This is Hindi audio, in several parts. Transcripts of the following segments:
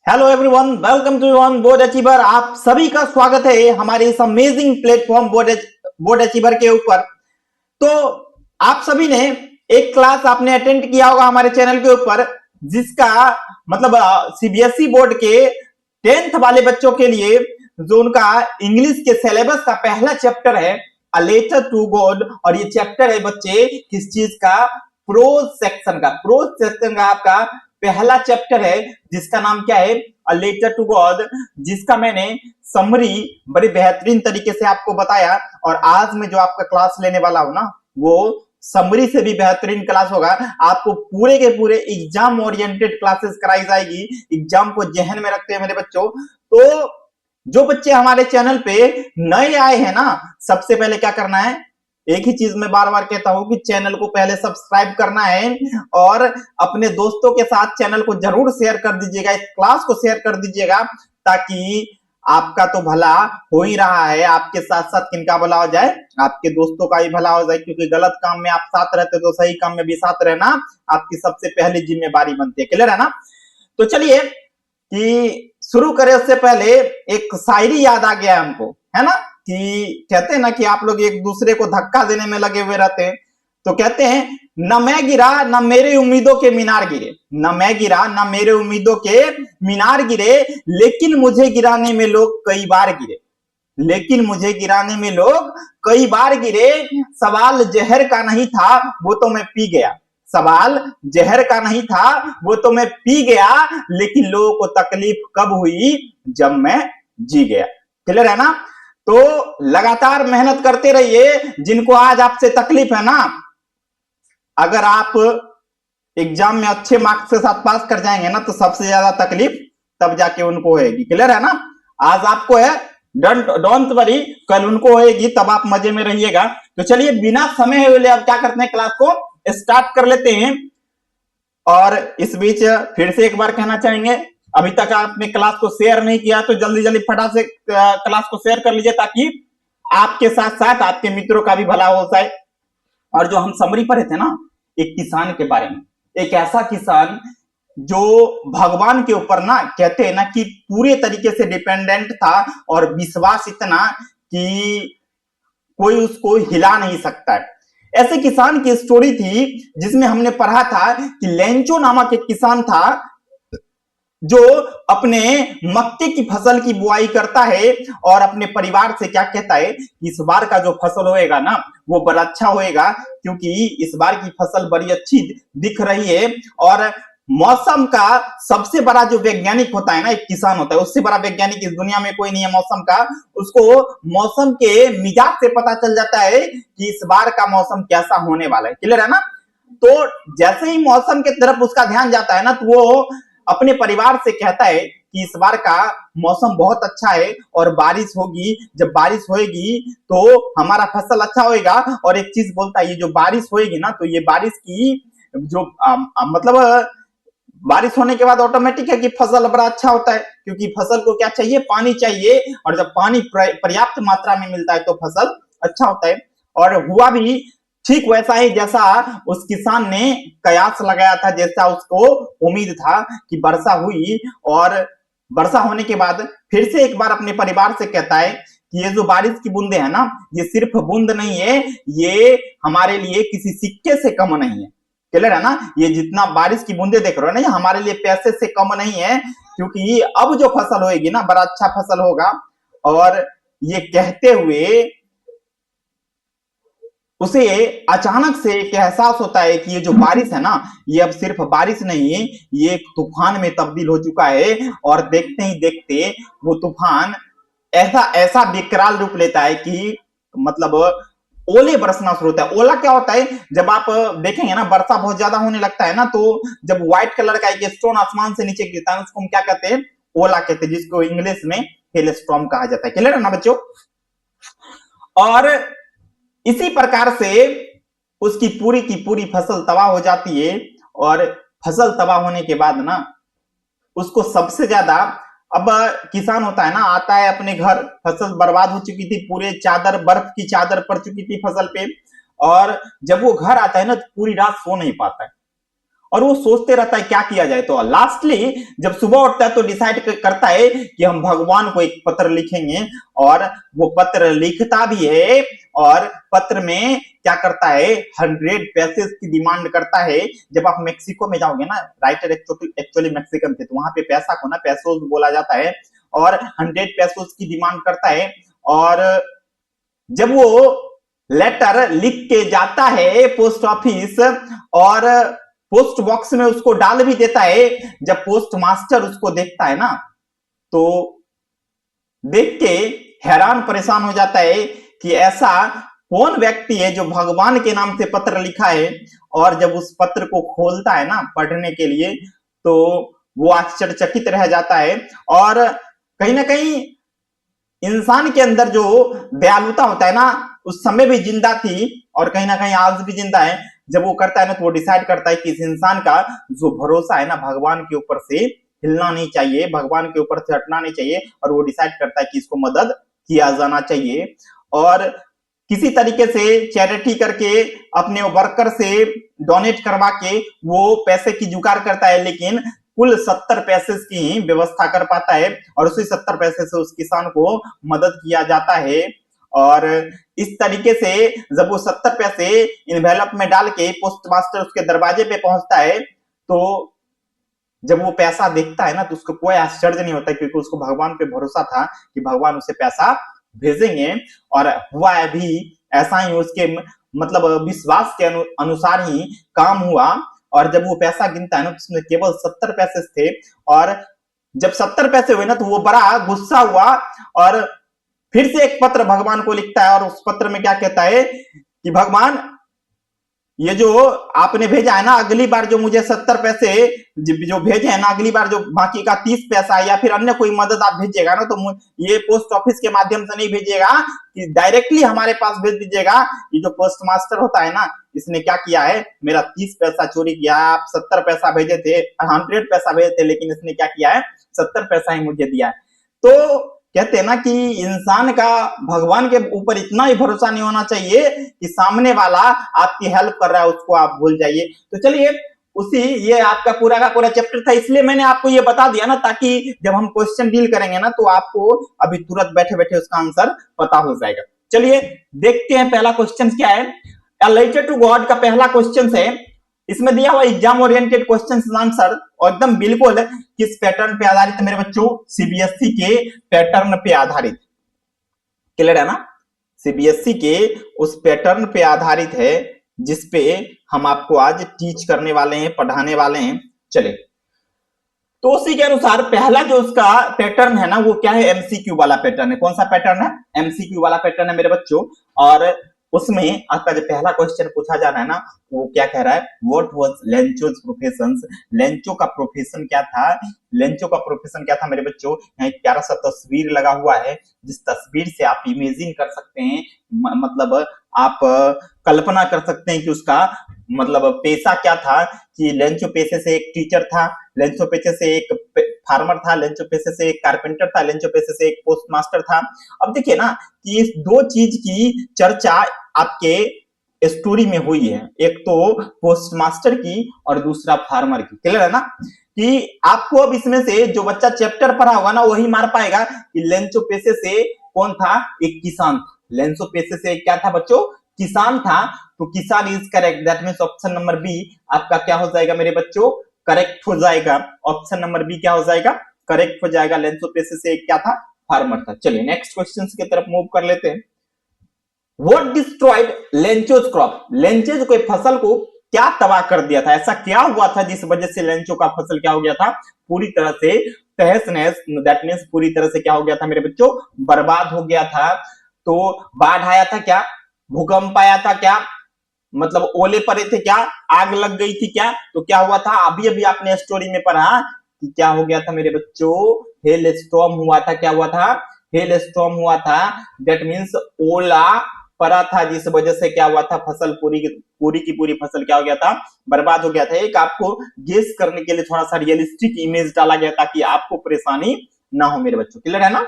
Hello everyone, welcome to one board achiever. आप सभी का स्वागत है हमारे इस अमेजिंग प्लेटफॉर्म बोर्ड अचीवर के ऊपर। तो आप सभी ने एक क्लास आपने अटेंड किया होगा हमारे चैनल के ऊपर, जिसका मतलब सीबीएसई बोर्ड के 10th वाले बच्चों के लिए जो उनका इंग्लिश के सिलेबस का पहला चैप्टर है अ लेटर टू गॉड। और ये चैप्टर है बच्चे किस चीज का? प्रोज सेक्शन का। प्रोज सेक्शन का आपका पहला चैप्टर है जिसका नाम क्या है? अ लेटर टू गॉड, जिसका मैंने समरी बड़ी बेहतरीन तरीके से आपको बताया। और आज मैं जो आपका क्लास लेने वाला हूं ना, वो समरी से भी बेहतरीन क्लास होगा। आपको पूरे के पूरे एग्जाम ओरिएंटेड क्लासेस कराई जाएगी, एग्जाम को जहन में रखते हैं मेरे बच्चों। तो जो बच्चे हमारे चैनल पे नए आए हैं ना, सबसे पहले क्या करना है? एक ही चीज मैं बार बार कहता हूं कि चैनल को पहले सब्सक्राइब करना है और अपने दोस्तों के साथ चैनल को जरूर शेयर कर दीजिएगा, इस क्लास को शेयर कर दीजिएगा, ताकि आपका तो भला हो ही रहा है, आपके साथ साथ किनका भला हो जाए? आपके दोस्तों का भी भला हो जाए। क्योंकि गलत काम में आप साथ रहते तो सही काम में भी साथ रहना आपकी सबसे पहली जिम्मेदारी बनती है। क्लियर है ना? तो चलिए कि शुरू करें उससे पहले एक शायरी याद आ गया हमको, है ना? कि कहते हैं ना कि आप लोग एक दूसरे को धक्का देने में लगे हुए रहते हैं। तो कहते हैं, न मैं गिरा न मेरे उम्मीदों के मीनार गिरे, न मैं गिरा न मेरे उम्मीदों के मीनार गिरे, लेकिन मुझे गिराने में लोग कई बार गिरे, लेकिन मुझे गिराने में लोग कई बार गिरे। सवाल जहर का नहीं था, वो तो मैं पी गया। सवाल जहर का नहीं था, वो तो मैं पी गया, लेकिन लोगों को तकलीफ कब हुई? जब मैं जी गया। क्लियर है ना? तो लगातार मेहनत करते रहिए। जिनको आज आपसे तकलीफ है ना, अगर आप एग्जाम में अच्छे मार्क्स के साथ पास कर जाएंगे ना, तो सबसे ज्यादा तकलीफ तब जाके उनको होगी। क्लियर है ना? आज आपको है, डोंट वरी, कल उनको होगी, तब आप मजे में रहिएगा। तो चलिए बिना समय हुए अब क्या करते हैं, क्लास को स्टार्ट कर लेते हैं। और इस बीच फिर से एक बार कहना चाहेंगे, अभी तक आपने क्लास को शेयर नहीं किया तो जल्दी जल्दी फटाक से क्लास को शेयर कर लीजिए, ताकि आपके साथ साथ आपके मित्रों का भी भला हो जाए। और जो हम समरी पढ़े थे ना, एक किसान के बारे में, एक ऐसा किसान जो भगवान के ऊपर ना, कहते हैं ना कि पूरे तरीके से डिपेंडेंट था, और विश्वास इतना कि कोई उसको हिला नहीं सकता है। ऐसे किसान की स्टोरी थी जिसमें हमने पढ़ा था कि लेंचो नामक एक किसान था जो अपने मक्के की फसल की बुआई करता है और अपने परिवार से क्या कहता है कि इस बार का जो फसल होएगा ना, वो बड़ा अच्छा होएगा, क्योंकि इस बार की फसल बड़ी अच्छी दिख रही है। और मौसम का सबसे बड़ा जो वैज्ञानिक होता है ना, एक किसान होता है, उससे बड़ा वैज्ञानिक इस दुनिया में कोई नहीं है मौसम का। उसको मौसम के मिजाज से पता चल जाता है कि इस बार का मौसम कैसा होने वाला है। क्लियर है ना? तो जैसे ही मौसम की तरफ उसका ध्यान जाता है ना, तो वो अपने परिवार से कहता है कि इस बार का मौसम बहुत अच्छा है और बारिश होगी। जब बारिश होएगी तो हमारा फसल अच्छा होएगा। और एक चीज बोलता है, ये जो बारिश होएगी ना, तो ये बारिश की जो मतलब बारिश होने के बाद ऑटोमेटिक है कि फसल बड़ा अच्छा होता है, क्योंकि फसल को क्या चाहिए? पानी चाहिए। और जब पानी पर्याप्त मात्रा में मिलता है तो फसल अच्छा होता है। और हुआ भी ठीक वैसा ही जैसा उस किसान ने कयास लगाया था, जैसा उसको उम्मीद था कि वर्षा हुई। और वर्षा होने के बाद फिर से एक बार अपने परिवार से कहता है कि ये जो बारिश की बूंदे हैं ना, ये सिर्फ बूंद नहीं है, ये हमारे लिए किसी सिक्के से कम नहीं है। क्लियर है ना? ये जितना बारिश की बूंदे देख रहे हो ना, ये हमारे लिए पैसे से कम नहीं है, क्योंकि अब जो फसल होगी ना, बड़ा अच्छा फसल होगा। और ये कहते हुए उसे अचानक से एक एहसास होता है कि ये जो बारिश है ना, ये अब सिर्फ बारिश नहीं है, ये एक तूफान में तब्दील हो चुका है। और देखते ही देखते वो तूफान ऐसा ऐसा विकराल रूप लेता है कि मतलब ओले बरसना शुरू होता है। ओला क्या होता है? जब आप देखेंगे ना, वर्षा बहुत ज्यादा होने लगता है ना, तो जब व्हाइट कलर का एक स्टोन आसमान से नीचे गिरता है, उसको हम क्या कहते हैं? ओला कहते हैं, जिसको इंग्लिश में हेलस्टॉर्म कहा जाता है। क्लियर है ना बच्चों? और इसी प्रकार से उसकी पूरी की पूरी फसल तबाह हो जाती है। और फसल तबाह होने के बाद ना, उसको सबसे ज्यादा, अब किसान होता है ना, आता है अपने घर, फसल बर्बाद हो चुकी थी, पूरे चादर, बर्फ की चादर पड़ चुकी थी फसल पे। और जब वो घर आता है ना, तो पूरी रात सो नहीं पाता है। और वो सोचते रहता है क्या किया जाए। तो लास्टली जब सुबह उठता है तो डिसाइड करता है कि हम भगवान को एक पत्र लिखेंगे, और वो पत्र लिखता भी है, और पत्र में क्या करता है 100 पैसे की डिमांड करता है। जब आप मेक्सिको में जाओगे ना, राइटर एक्चुअली मैक्सिकन थे, तो वहां पे पैसा को ना पैसोस बोला जाता है, और 100 पैसोस की डिमांड करता है। और जब वो लेटर लिख के जाता है पोस्ट ऑफिस, और पोस्ट बॉक्स में उसको डाल भी देता है, जब पोस्ट मास्टर उसको देखता है ना, तो देख के हैरान परेशान हो जाता है कि ऐसा कौन व्यक्ति है जो भगवान के नाम से पत्र लिखा है। और जब उस पत्र को खोलता है ना पढ़ने के लिए, तो वो आश्चर्यचकित रह जाता है। और कहीं ना कहीं इंसान के अंदर जो दयालुता होता है ना, उस समय भी जिंदा थी और कहीं ना कहीं आज भी जिंदा है। जब वो करता है ना, तो वो डिसाइड करता है कि इस इंसान का जो भरोसा है ना भगवान के ऊपर से हिलना नहीं चाहिए, भगवान के ऊपर से हटना नहीं चाहिए, और वो डिसाइड करता है कि इसको मदद किया जाना चाहिए। और किसी तरीके से चैरिटी करके अपने वर्कर से डोनेट करवा के वो पैसे की जुगाड़ करता है, लेकिन कुल 70 पैसे की व्यवस्था कर पाता है, और उसी 70 पैसे से उस किसान को मदद किया जाता है। और इस तरीके से जब वो 70 पैसे इन्वेलप में डाल के पोस्ट मास्टर उसके दरवाजे पे पहुंचता है, तो जब वो पैसा देखता है ना, तो उसको कोई आश्चर्य नहीं होता, क्योंकि उसको भगवान पे भरोसा था कि भगवान उसे पैसा भेजेंगे। और हुआ भी ऐसा ही, उसके मतलब विश्वास के अनुसार ही काम हुआ। और जब वो पैसा गिनता है ना, उसमें केवल 70 पैसे थे। और जब 70 पैसे हुए ना, तो वो बड़ा गुस्सा हुआ, और फिर से एक पत्र भगवान को लिखता है। और उस पत्र में क्या कहता है कि भगवान, ये जो आपने भेजा है ना, अगली बार जो मुझे 70 पैसे जो भेजे हैं ना, अगली बार जो बाकी का 30 पैसा या फिर अन्य कोई मदद आप भेजिएगा ना, तो ये पोस्ट ऑफिस के माध्यम से नहीं भेजिएगा, कि डायरेक्टली हमारे पास भेज दीजिएगा। ये जो पोस्ट मास्टर होता है ना, इसने क्या किया है, मेरा 30 पैसा चोरी किया। आप 70 पैसा भेजे थे, 100 पैसा भेजे थे, लेकिन इसने क्या किया है, 70 पैसा ही मुझे दिया है। तो कहते हैं ना कि इंसान का भगवान के ऊपर इतना ही भरोसा नहीं होना चाहिए कि सामने वाला आपकी हेल्प कर रहा है उसको आप भूल जाइए। तो चलिए, उसी ये आपका पूरा का पूरा चैप्टर था, इसलिए मैंने आपको ये बता दिया ना, ताकि जब हम क्वेश्चन डील करेंगे ना, तो आपको अभी तुरंत बैठे बैठे उसका आंसर पता हो जाएगा। चलिए देखते हैं पहला क्वेश्चन क्या है। अ लेटर टू गॉड का पहला क्वेश्चन है, इसमें दिया हुआ एग्जाम ओरिएंटेड क्वेश्चन आंसर, और एकदम बिल्कुल किस पैटर्न पे आधारित है मेरे बच्चों, सीबीएसई के पैटर्न पे आधारित। क्लियर है ना, सीबीएसई के उस पैटर्न पे आधारित है जिसपे हम आपको आज टीच करने वाले हैं, पढ़ाने वाले हैं। चले, तो उसी के अनुसार पहला जो उसका पैटर्न है ना, वो क्या है, एमसीक्यू वाला पैटर्न है। कौन सा पैटर्न है, एमसीक्यू वाला पैटर्न है मेरे बच्चों। और उसमें आपका जो पहला क्वेश्चन पूछा जा रहा है ना, वो क्या कह रहा है, what was Lencho's profession. Lencho का प्रोफेशन क्या था, लेंचो का प्रोफेशन क्या था मेरे बच्चों। यहाँ एक प्यारा सा तस्वीर लगा हुआ है, जिस तस्वीर से आप इमेजिन कर सकते हैं, मतलब आप कल्पना कर सकते हैं कि उसका मतलब पेशा क्या था। कि लेंचो पेशे से एक टीचर था, लेंचो पेशे से एक फार्मर था, लेंचो पेशे से एक कारपेंटर था, लेंचो पेशे से एक पोस्ट मास्टर था। अब देखिए ना कि इस दो चीज की चर्चा आपके स्टोरी में हुई है, एक तो पोस्ट मास्टर की और दूसरा फार्मर की। क्लियर है ना, कि आपको अब इसमें से जो बच्चा चैप्टर पढ़ा होगा ना, वही मार पाएगा कि लेंचो पेशे से कौन था, एक किसान था। लेंचो पेशे से क्या था बच्चों, किसान था। तो किसान is correct, that means option number B आपका क्या हो जाएगा मेरे बच्चों, करेक्ट हो जाएगा। ऑप्शन नंबर बी क्या हो जाएगा, करेक्ट हो जाएगा। लेंचो पेशे से क्या था, फार्मर था। चलिए नेक्स्ट क्वेश्चन की तरफ मूव कर लेते हैं। What destroyed Lencho's crop, Lencho's को फसल को क्या तबाह कर दिया था, ऐसा क्या हुआ था जिस वजह से लेंचो का फसल क्या हो गया था, पूरी तरह से तहस नहस, दैट मींस पूरी तरह से क्या हो गया था मेरे बच्चों, बर्बाद हो गया था। तो बाढ़ आया था क्या, भूकंप आया था क्या, मतलब ओले पड़े थे क्या, आग लग गई थी क्या, तो क्या हुआ था, अभी अभी आपने स्टोरी में पढ़ा कि क्या हो गया था मेरे बच्चों, हेल स्टॉर्म हुआ था। क्या हुआ था, हेल स्टॉर्म हुआ था, दैट मींस ओला पड़ा था, जिस वजह से क्या हुआ था, फसल पूरी की पूरी फसल क्या हो गया था, बर्बाद हो गया था। एक आपको गेस करने के लिए थोड़ा सा रियलिस्टिक इमेज डाला गया ताकि आपको परेशानी ना हो मेरे बच्चों। क्लियर है ना।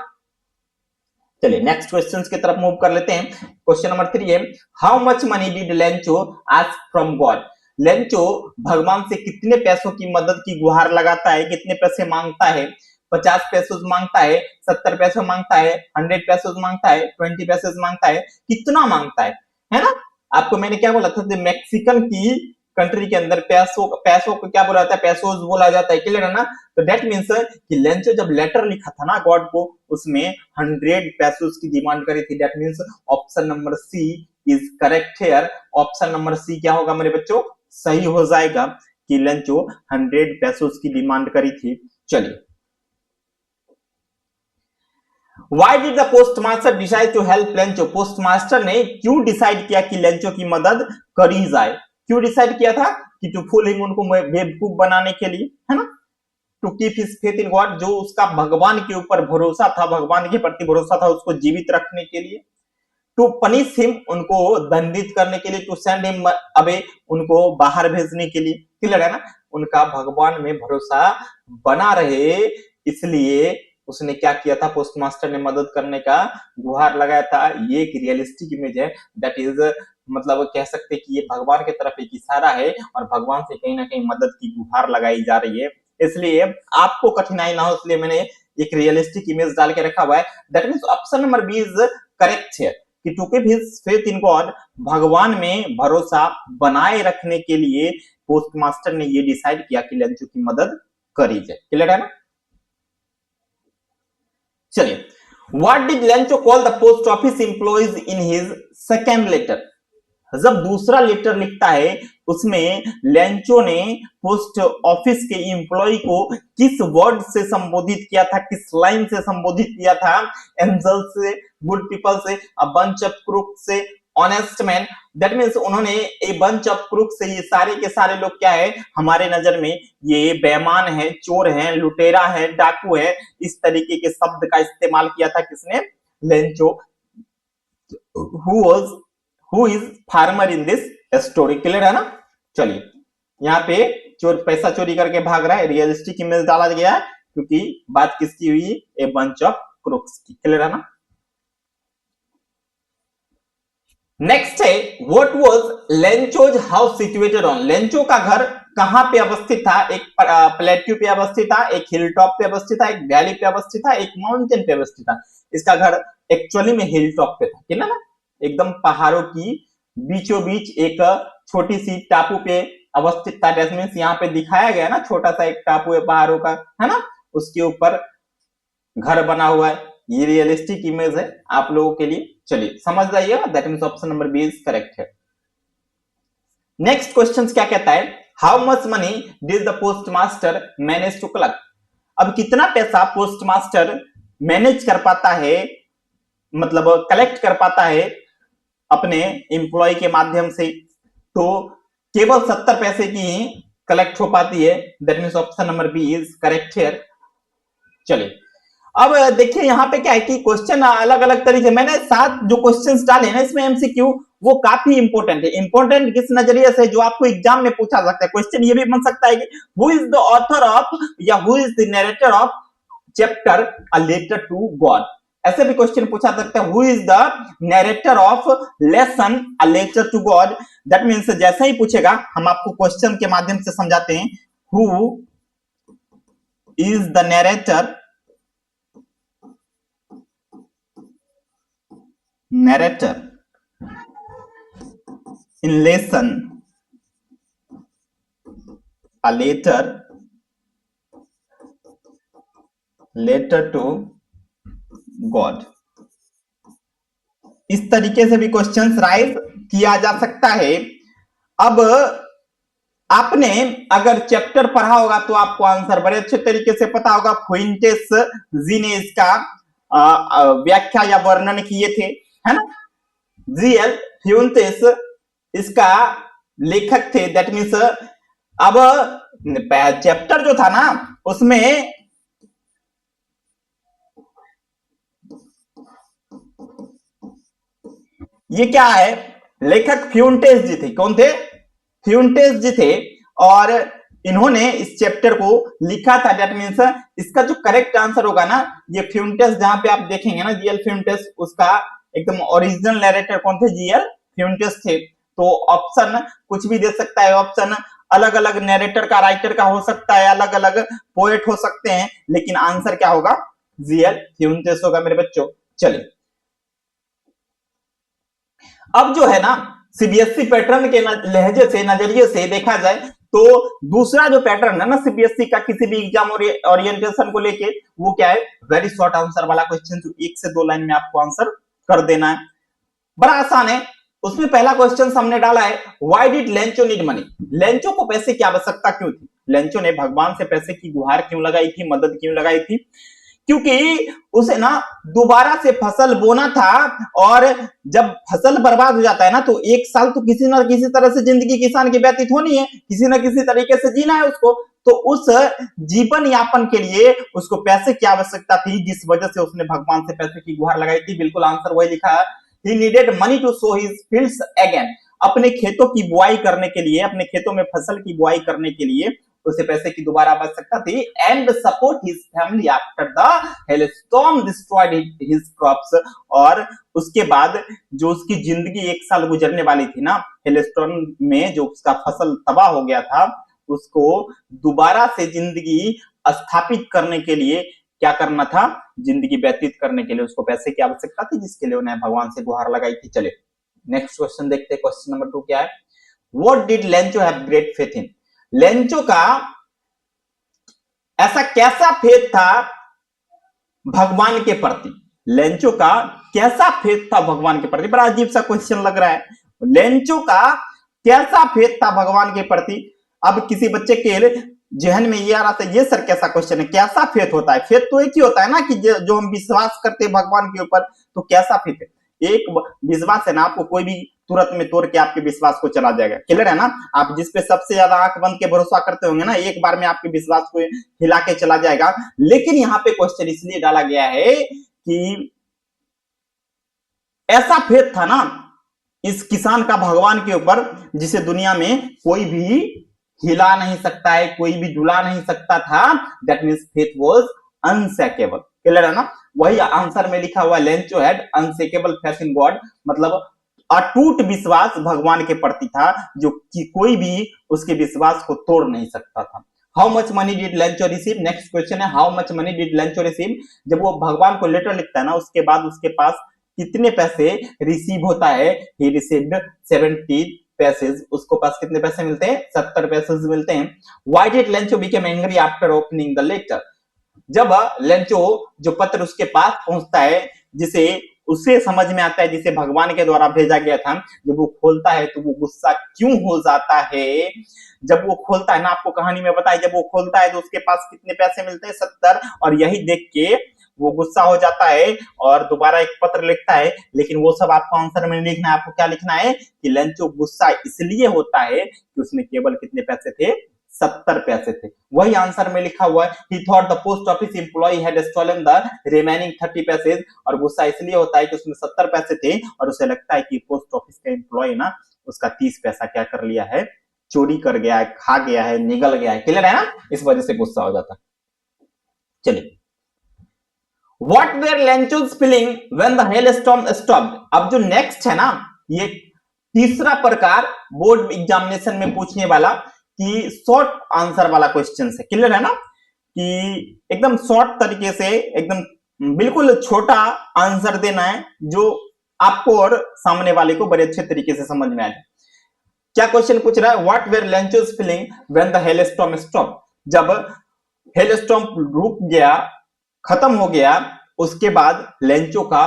चलिए नेक्स्ट क्वेश्चन की तरफ मूव कर लेते हैं। क्वेश्चन नंबर 3 है, how much money did Lencho ask from God. Lencho भगवान से कितने पैसों की मदद की गुहार लगाता है, कितने पैसे मांगता है? 50 पैसे मांगता है, 70 पैसे मांगता है, 100 पैसे मांगता है, 20 पैसे मांगता है, कितना मांगता है ना? आपको मैंने क्या बोला था, मैक्सिकन की कंट्री के अंदर पैसों को क्या बोला जाता है? पैसोस बोला जाता है, क्लियर है ना? तो दैट मीन्स कि लेंचो जब लेटर लिखा था ना गॉड को, उसमें 100 पैसोस की डिमांड करी थी। That means option number C is correct here. Option number C क्या होगा मेरे बच्चों? सही हो जाएगा कि लेंचो 100 पैसोस की डिमांड करी थी। चलिए, Why did the postmaster decide to help Lencho? Postmaster ने क्यों डिसाइड किया कि लेंचो की मदद करी जाए? क्यों डिसाइड किया था? कि टू फूल हिम, उनको बेवकूफ बनाने के लिए, है ना? To keep his faith in God, जो उसका भगवान के ऊपर भरोसा था, भगवान के प्रति भरोसा था, उसको जीवित रखने के लिए। टू पनिश हिम, उनको दंडित करने के लिए। टू सेंड हिम अवे, उनको बाहर भेजने के लिए। क्लियर है ना? उनका भगवान में भरोसा बना रहे, इसलिए उसने क्या किया था? पोस्टमास्टर ने मदद करने का गुहार लगाया था। ये एक रियलिस्टिक इमेज है, दैट इज मतलब कह सकते कि ये भगवान की तरफ एक इशारा है और भगवान से कहीं ना कहीं मदद की गुहार लगाई जा रही है। इसलिए आपको कठिनाई ना हो, इसलिए मैंने एक रियलिस्टिक इमेज डाल के रखा हुआ है। That means option number B is correct है कि to keep his faith in God, भगवान में भरोसा बनाए रखने के लिए पोस्टमास्टर ने ये डिसाइड किया कि लेंचो की मदद करी जाए। क्लियर है ना? चलिए, what did Lencho call the post office employees in his second letter? जब दूसरा लेटर लिखता है उसमें लेंचो ने पोस्ट ऑफिस के एम्प्लॉय को किस वर्ड से संबोधित किया था, किस लाइन से संबोधित किया था? एंजल से, गुड पीपल से, अ बंच ऑफ क्रूक से, ऑनेस्ट मैन। दैट मीन्स उन्होंने ए बंच ऑफ क्रूक से, ये सारे के सारे लोग क्या है हमारे नजर में? ये बेईमान है, चोर है, लुटेरा है, डाकू है, इस तरीके के शब्द का इस्तेमाल किया था किसने? Lencho. Who is farmer in this story. Clear है ना? चलिए, यहाँ पे चोर पैसा चोरी करके भाग रहा है, रियलिस्टिक इमेज डाला गया है क्योंकि बात किसकी हुई? ए बंच ऑफ क्रूक्स की। क्लियर है ना? नेक्स्ट है, what was Lencho's house situated on? Lencho का घर कहां पे अवस्थित था? एक प्लेट्यू पे अवस्थित था, एक हिल टॉप पे अवस्थित था, एक वैली पे अवस्थित था, एक माउंटेन पे अवस्थित था। इसका घर एक्चुअली में हिल टॉप पे था, है ना? एकदम पहाड़ों की बीचों बीच एक छोटी सी टापू पे अवस्थित था। दैट मींस यहाँ पे दिखाया गया ना, छोटा सा एक टापू है पहाड़ों का, है ना? उसके ऊपर घर बना हुआ है। ये रियलिस्टिक इमेज है आप लोगों के लिए। चलिए समझ जाइएगा, that means option number B is correct है। नेक्स्ट क्वेश्चन क्या कहता है? How much money did the postmaster manage to collect? अब कितना पैसा पोस्टमास्टर मैनेज कर पाता है, मतलब कलेक्ट कर पाता है अपने एम्प्लॉय के माध्यम से? तो केवल 70 पैसे की ही कलेक्ट हो पाती है। That means option number B is correct here. चलिए, अब देखिए यहाँ पे क्या है कि क्वेश्चन अलग अलग तरीके, मैंने 7 जो क्वेश्चंस डाले ना इसमें एमसीक्यू, वो काफी इंपॉर्टेंट है। इंपॉर्टेंट किस नजरिए से? जो आपको एग्जाम में पूछा सकता है। क्वेश्चन ये भी बन सकता है कि who is the author of, या who is the narrator of chapter a letter to God? ऐसे भी क्वेश्चन पूछा सकता है, who is the narrator of lesson a letter to God? That means जैसा ही पूछेगा हम आपको क्वेश्चन के माध्यम से समझाते हैं। Who is the narrator in lesson a letter to God? इस तरीके से भी क्वेश्चंस राइज किया जा सकता है। अब आपने अगर चैप्टर पढ़ा होगा तो आपको आंसर बड़े अच्छे तरीके से पता होगा। फुइंटेस जी ने इसका व्याख्या या वर्णन किए थे, है ना? जीएल फ्यूंटेस इसका लेखक थे। दैट मीन्स अब चैप्टर जो था ना उसमें ये क्या है, लेखक फ्यूंटेस जी थे। कौन थे? फ्यूंटेस जी थे, और इन्होंने इस चैप्टर को लिखा था। दैट मीन्स इसका जो करेक्ट आंसर होगा ना, ये फ्यूंटेस, जहां पे आप देखेंगे ना जीएल फ्यूंटेस, उसका एकदम ओरिजिनल नरेटर कौन थे? जीएल फ्यूंटेस थे। तो ऑप्शन कुछ भी दे सकता है, ऑप्शन अलग अलग नैरेटर का, राइटर का हो सकता है, अलग अलग पोएट हो सकते हैं, लेकिन आंसर क्या होगा? जीएल फ्यूंटेस होगा मेरे बच्चों। चलिए अब जो है ना सीबीएसई पैटर्न के लहजे से, नजरिए से देखा जाए तो दूसरा जो पैटर्न है ना सीबीएसई का किसी भी एग्जाम और ओरिएंटेशन को लेके, वो क्या है? वेरी शॉर्ट आंसर वाला क्वेश्चन, जो 1 से 2 लाइन में आपको आंसर कर देना है। बड़ा आसान है। उसमें पहला क्वेश्चन हमने डाला है, why did Lencho need money? Lencho को पैसे की आवश्यकता क्यों थी? लेंचो ने भगवान से पैसे की गुहार क्यों लगाई थी, मदद क्यों लगाई थी? क्योंकि उसे ना दोबारा से फसल बोना था, और जब फसल बर्बाद हो जाता है ना, तो 1 साल तो किसी ना किसी तरह से जिंदगी किसान की व्यतीत होनी है, किसी ना किसी तरीके से जीना है उसको। तो उस जीवन यापन के लिए उसको पैसे की आवश्यकता थी, जिस वजह से उसने भगवान से पैसे की गुहार लगाई थी। बिल्कुल आंसर वही लिखा है, he needed money to sow his fields again। अपने खेतों की बुआई करने के लिए, अपने खेतों में फसल की बुआई करने के लिए उसे पैसे की दोबारा आवश्यकता थी। And support his family after the hailstorm destroyed his crops. और उसके बाद जो उसकी जिंदगी 1 साल गुजरने वाली थी ना, हेलस्टॉर्म में जो उसका फसल तबाह हो गया था, उसको दोबारा से जिंदगी स्थापित करने के लिए क्या करना था? जिंदगी व्यतीत करने के लिए उसको पैसे की आवश्यकता थी, जिसके लिए उन्हें भगवान से गुहार लगाई थी। चलिए नेक्स्ट क्वेश्चन देखते हैं। क्वेश्चन नंबर 2 क्या है? What did Lencho have great faith in? Lencho का ऐसा कैसा फेथ था भगवान के प्रति? लेंचो का कैसा फेथ था भगवान के प्रति? बड़ा अजीब सा क्वेश्चन लग रहा है। लेंचो का कैसा फेथ था भगवान के प्रति? अब किसी बच्चे के जहन में ये आ रहा था, ये सर कैसा क्वेश्चन है, कैसा फेथ होता है? फेथ तो एक ही होता है ना कि जो हम विश्वास करते हैं भगवान के ऊपर, तो कैसा फेथ है? एक विश्वास है ना, आपको कोई भी तुरंत में तोड़ के आपके विश्वास को चला जाएगा। क्लियर है ना? आप जिस पे सबसे ज्यादा आंख बंद के भरोसा करते होंगे ना, एक बार में आपके विश्वास को हिला के चला जाएगा। लेकिन यहाँ पे क्वेश्चन इसलिए डाला गया है कि ऐसा फेथ था ना इस किसान का भगवान के ऊपर, जिसे दुनिया में कोई भी हिला नहीं सकता है, कोई भी डुला नहीं सकता था। That means faith was unshakeable. Clear है ना? वही आंसर में लिखा हुआ, Lencho had unshakeable faith in God, मतलब अटूट विश्वास भगवान के प्रति था, जो कि कोई भी उसके विश्वास को तोड़ नहीं सकता था। How much money did Lencho receive? Next question है, how much money did Lencho receive? जब वो भगवान को लेटर लिखता है ना, उसके बाद उसके पास कितने पैसे रिसीव होता है? He received 70 passage. उसको पास कितने पैसे मिलते हैं? 70 पैसेज मिलते हैं। Why did Lencho become angry after opening the letter? जब लेंचो जो पत्र उसके पास पहुंचता है, जिसे उसे समझ में आता है, जिसे भगवान के द्वारा भेजा गया था, जब वो खोलता है तो वो गुस्सा क्यों हो जाता है? जब वो खोलता है ना, आपको कहानी में बताया, जब वो खोलता है तो उसके पास कितने पैसे मिलते हैं? 70। और यही देख के वो गुस्सा हो जाता है और दोबारा एक पत्र लिखता है। लेकिन वो सब आपको आंसर में लिखना है। आपको क्या लिखना है कि लेंचो गुस्सा इसलिए होता है कि उसने केवल कितने पैसे थे? 70 पैसे थे। वही आंसर में लिखा हुआ है, he thought the post office employee had stolen the remaining 30 passage. और गुस्सा इसलिए होता है कि उसमें 70 पैसे थे और उसे लगता है कि पोस्ट ऑफिस का एम्प्लॉय ना उसका 30 पैसा क्या कर लिया है? चोरी कर गया है, खा गया है, निगल गया है। क्लियर है ना? इस वजह से गुस्सा हो जाता है। चलिए, What were Lencho's feeling when the hailstorm stopped? अब जो नेक्स्ट है ना, ये तीसरा प्रकार बोर्ड एग्जामिनेशन में पूछने वाला कि शॉर्ट आंसर वाला क्वेश्चन है। क्लियर है ना? कि एकदम शॉर्ट तरीके से, एकदम बिल्कुल छोटा आंसर देना है, जो आपको और सामने वाले को बड़े अच्छे तरीके से समझ में आ जाए। क्या क्वेश्चन पूछ रहा है? What were Lencho's feeling when the hailstorm stop? जब हेलस्टॉर्म रुक गया, खत्म हो गया, उसके बाद लेंचो का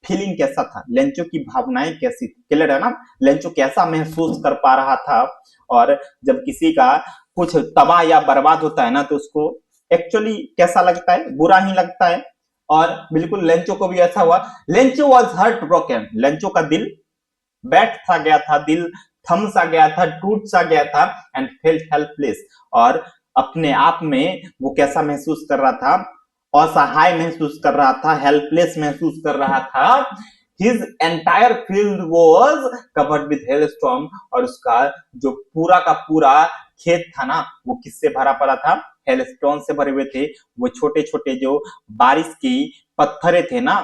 फीलिंग कैसा था? लेंचो की भावनाएं कैसी थी? क्लियर है ना? लेंचो कैसा महसूस कर पा रहा था? और जब किसी का कुछ तबाह या बर्बाद होता है ना, तो उसको एक्चुअली कैसा लगता है? बुरा ही लगता है। और बिल्कुल लेंचो को भी ऐसा हुआ। Lencho was heartbroken. Lencho का दिल बैठ सा गया था, दिल थम सा गया था, टूट सा गया था। And felt helpless. और अपने आप में वो कैसा महसूस कर रहा था? असहाय महसूस कर रहा था, हेल्पलेस महसूस कर रहा था। His entire field was covered with hailstorm। और उसका जो पूरा का पूरा खेत था ना, वो किससे भरा पड़ा था? हेलस्टॉर्म से भरे हुए थे। वो छोटे छोटे जो बारिश की पत्थरे थे ना,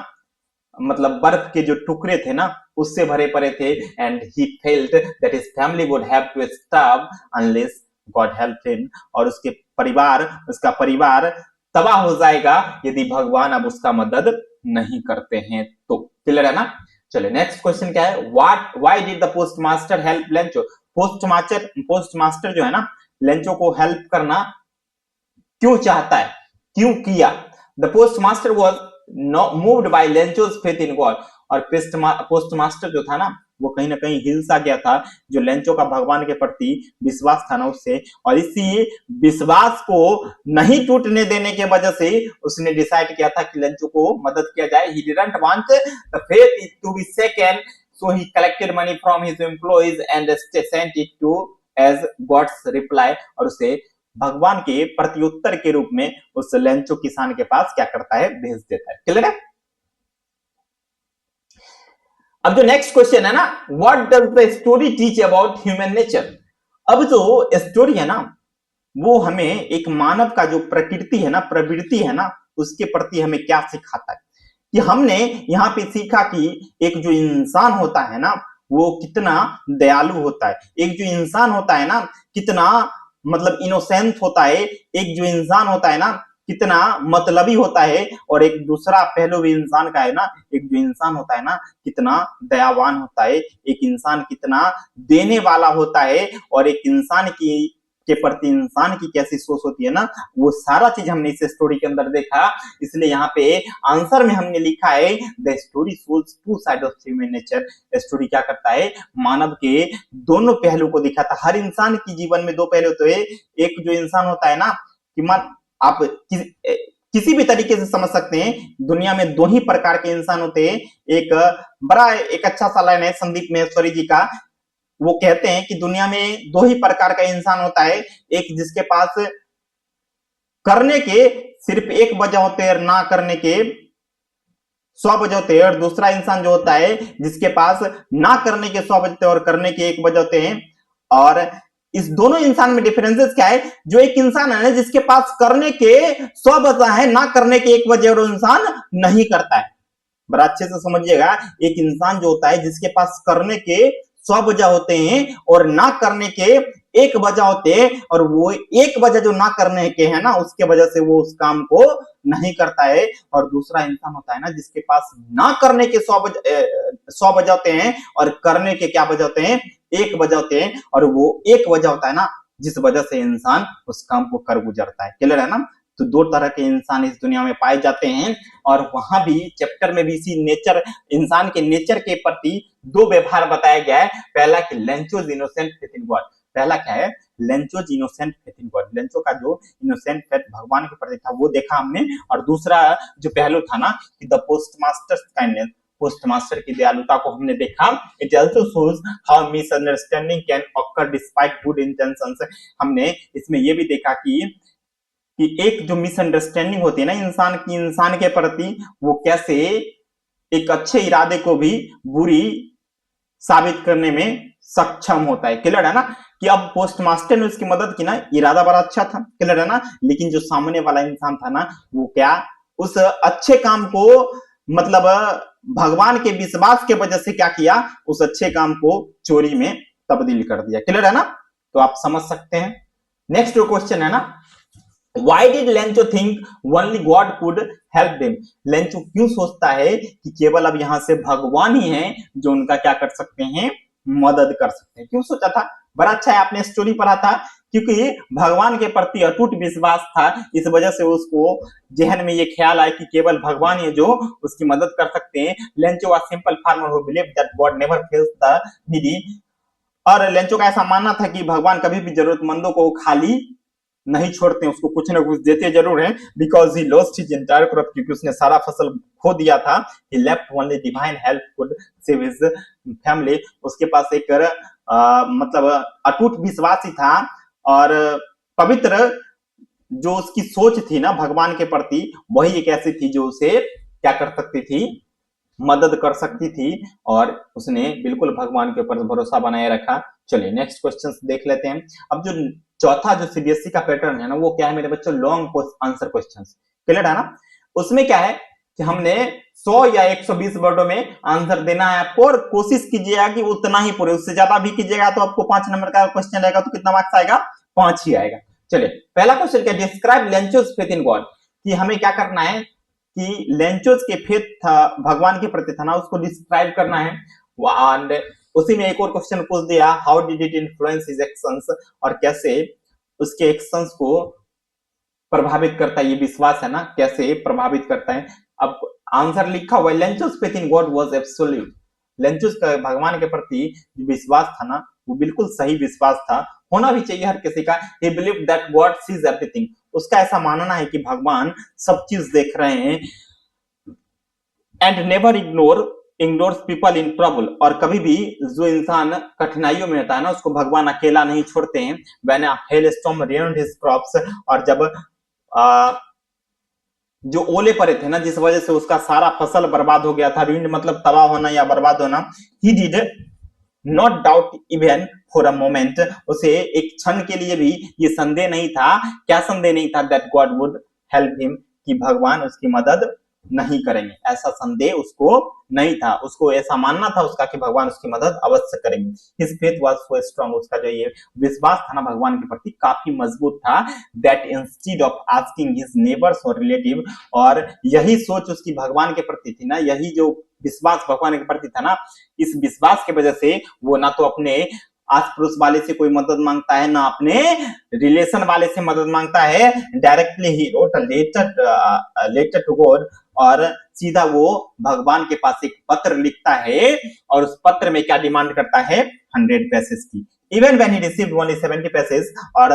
मतलब बर्फ के जो टुकड़े थे ना उससे भरे पड़े थे, and he felt that his family would have to starve unless God help him, और उसका परिवार तबाह हो जाएगा यदि भगवान अब उसका मदद नहीं करते हैं तो। क्लियर है ना? चलिए नेक्स्ट क्वेश्चन क्या है, why did the post master help Lencho? Post master जो है ना लेंचो को हेल्प करना क्यों चाहता है, क्यों किया? The post master was moved by Lencho's faith in God, और पोस्ट मास्टर जो था ना वो कहीं ना कहीं हिलसा गया था जो लेंचो का भगवान के प्रति विश्वास था ना उससे, और इसी विश्वास को नहीं टूटने देने के वजह से उसने डिसाइड किया था कि लेंचो को मदद किया जाए। He didn't want the faith to be shaken, so he collected money from his employees and sent it to as God's reply, और उसे भगवान के प्रत्युत्तर के रूप में उस लेंचो किसान के पास क्या करता है, भेज देता है। क्लियर है? अब जो नेक्स्ट क्वेश्चन है ना, what does the story teach about human nature? अब जो स्टोरी है ना वो हमें एक मानव का जो प्रकृति है ना, प्रवृत्ति है ना, उसके प्रति हमें क्या सिखाता है कि हमने यहाँ पे सीखा कि एक जो इंसान होता है ना वो कितना दयालु होता है, एक जो इंसान होता है ना कितना मतलब इनोसेंट होता है, एक जो इंसान होता है ना कितना मतलबी होता है, और एक दूसरा पहलू भी इंसान का है ना, एक जो इंसान होता है ना कितना दयावान होता है, एक इंसान कितना देने वाला होता है, और एक इंसान की के प्रति इंसान की कैसी सोच होती है ना, वो सारा चीज हमने इस स्टोरी के अंदर देखा। इसलिए यहाँ पे आंसर में हमने लिखा है the story shows two side of human nature. Story क्या करता है, मानव के दोनों पहलू को दिखाता। हर इंसान की जीवन में दो पहलू होते हैं, एक जो इंसान होता है ना कि मान आप किसी भी तरीके से समझ सकते हैं, दुनिया में दो ही प्रकार के इंसान होते हैं। एक अच्छा सा लाइन है संदीप महेश्वरी जी का, वो कहते हैं कि दुनिया में दो ही प्रकार का इंसान होता है, एक जिसके पास करने के सिर्फ एक वजह होते हैं और ना करने के 100 वजह होते हैं, और दूसरा इंसान जो होता है जिसके पास ना करने के 100 वजह होते हैं और करने के एक वजह होते हैं। और इस दोनों इंसान में डिफरेंसेस क्या है, जो एक इंसान है जिसके पास करने के 100 वजह है, ना करने के एक वजह, और इंसान नहीं करता है। बड़ा अच्छे से समझिएगा, एक इंसान जो होता है जिसके पास करने के 100 वजह होते हैं और ना करने के एक वजह होते हैं, और वो एक वजह जो ना करने के है ना उसके वजह से वो उस काम को नहीं करता है। और दूसरा इंसान होता है ना जिसके पास ना करने के 100 वजह होते हैं और करने के क्या वजह होते हैं, एक वजह होते हैं, और वो एक वजह होता है ना जिस वजह से इंसान उस काम को कर गुजरता है। क्लियर है ना? तो दो तरह के इंसान इस दुनिया में पाए जाते हैं, और वहां भी चैप्टर में भी इसी नेचर, इंसान के नेचर के प्रति दो व्यवहार बताया गया है। पहला कि Lencho's innocent faith in God, पहला क्या है, Lencho's innocent faith in God, Lencho का जो इनोसेंट फेथ भगवान के प्रति था वो देखा हमने। और दूसरा जो पहलू था ना कि the post masters kindness, post master की दयालुता को हमने देखा। It also shows how misunderstanding can occur despite good intentions. हमने इसमें ये भी देखा कि एक जो मिसअंडरस्टैंडिंग होती है ना इंसान की इंसान के प्रति, वो कैसे एक अच्छे इरादे को भी बुरी साबित करने में सक्षम होता है। क्लियर है ना? कि अब पोस्ट मास्टर ने उसकी मदद की ना, इरादा बड़ा अच्छा था, क्लियर है ना, लेकिन जो सामने वाला इंसान था ना वो क्या उस अच्छे काम को मतलब भगवान के विश्वास के वजह से क्या किया, उस अच्छे काम को चोरी में तब्दील कर दिया। क्लियर है ना? तो आप समझ सकते हैं। नेक्स्ट जो क्वेश्चन है ना, Why did Lencho think only God could help them? Lencho क्यों सोचता है कि केवल अब यहां से भगवान ही हैं जो उनका क्या कर सकते हैं, मदद कर सकते हैं? क्यों सोचा था? बड़ा अच्छा है, आपने स्टोरी पढ़ा था, क्योंकि भगवान के प्रति अटूट विश्वास था, इस वजह से उसको जहन में ये ख्याल आया कि केवल भगवान ही जो उसकी मदद कर सकते हैं। Lencho was simple farmer who believed that God never fails the needy, और लेंचो का ऐसा मानना था कि भगवान कभी भी जरूरतमंदों को खाली नहीं छोड़ते हैं, उसको कुछ ना कुछ देते जरूर हैं। Because he lost his entire crop, क्योंकि उसने सारा फसल खो दिया था। He left only divine help could save his family, उसके पास एक मतलब अटूट विश्वास ही था, और पवित्र जो उसकी सोच थी ना भगवान के प्रति, वही एक ऐसी थी जो उसे क्या कर सकती थी, मदद कर सकती थी, और उसने बिल्कुल भगवान के ऊपर भरोसा बनाए रखा। चलिए नेक्स्ट क्वेश्चन देख लेते हैं। अब जो चौथा जो सीबीएसई का पैटर्न है ना वो क्या है मेरे बच्चों, लॉन्ग आंसर क्वेश्चंस। क्लियर है ना? उसमें क्या है कि हमने 100 या 120 वर्डों में आंसर देना है आपको, और कोशिश कीजिएगा कि उतना ही पूरे, उससे ज्यादा भी कीजिएगा तो आपको 5 नंबर का क्वेश्चन रहेगा तो कितना मार्क्स आएगा, 5 ही आएगा। चलिए पहला क्वेश्चन क्या, डिस्क्राइब लेंचोस फेथ इन गॉड, कि हमें क्या करना है कि लेंचोस के फेथ था भगवान के प्रति था ना, उसको डिस्क्राइब करना है। एंड उसी में एक और क्वेश्चन पूछ दिया, how did it influence his actions, और कैसे उसके एक्शंस को प्रभावित करता है, ये विश्वास है ना कैसे प्रभावित करता है। अब आंसर लिखा हुआ है, Lencho's faith in God was absolute, Lencho's का भगवान के प्रति जो विश्वास था ना वो बिल्कुल सही विश्वास था, होना भी चाहिए हर किसी का। he believed that God sees everything, उसका ऐसा मानना है कि भगवान सब चीज देख रहे हैं। and never ignores people in trouble, और कभी भी जो इंसान कठिनाइयों में होता है ना उसको भगवान अकेला नहीं छोड़ते हैं। when a hailstorm ruined his crops, और जब जो ओले पड़े थे ना जिस वजह से उसका सारा फसल बर्बाद हो गया था, ruined मतलब तबाह होना या बर्बाद होना, he did not doubt even for a moment, उसे एक क्षण के लिए भी ये संदेह नहीं था, क्या संदेह नहीं था, that God would help him, कि भगवान उसकी मदद नहीं करेंगे, ऐसा संदेह उसको नहीं था, उसको ऐसा मानना था उसका कि भगवान उसकी मदद अवश्य करेंगे। His faith was so strong, उसका जो ये विश्वास था ना भगवान के प्रति काफी मजबूत था, that instead of asking his neighbors or relative, और यही सोच उसकी भगवान के प्रति थी ना, यही जो विश्वास भगवान के प्रति था ना, इस विश्वास की वजह से वो ना तो अपने आस पड़ोस वाले से कोई मदद मांगता है ना अपने रिलेशन वाले से मदद मांगता है, directly he wrote letter to God, और सीधा वो भगवान के पास एक पत्र लिखता है, और उस पत्र में क्या डिमांड करता है, 100 पैसेस की। Even when he received only 70 पैसेस, और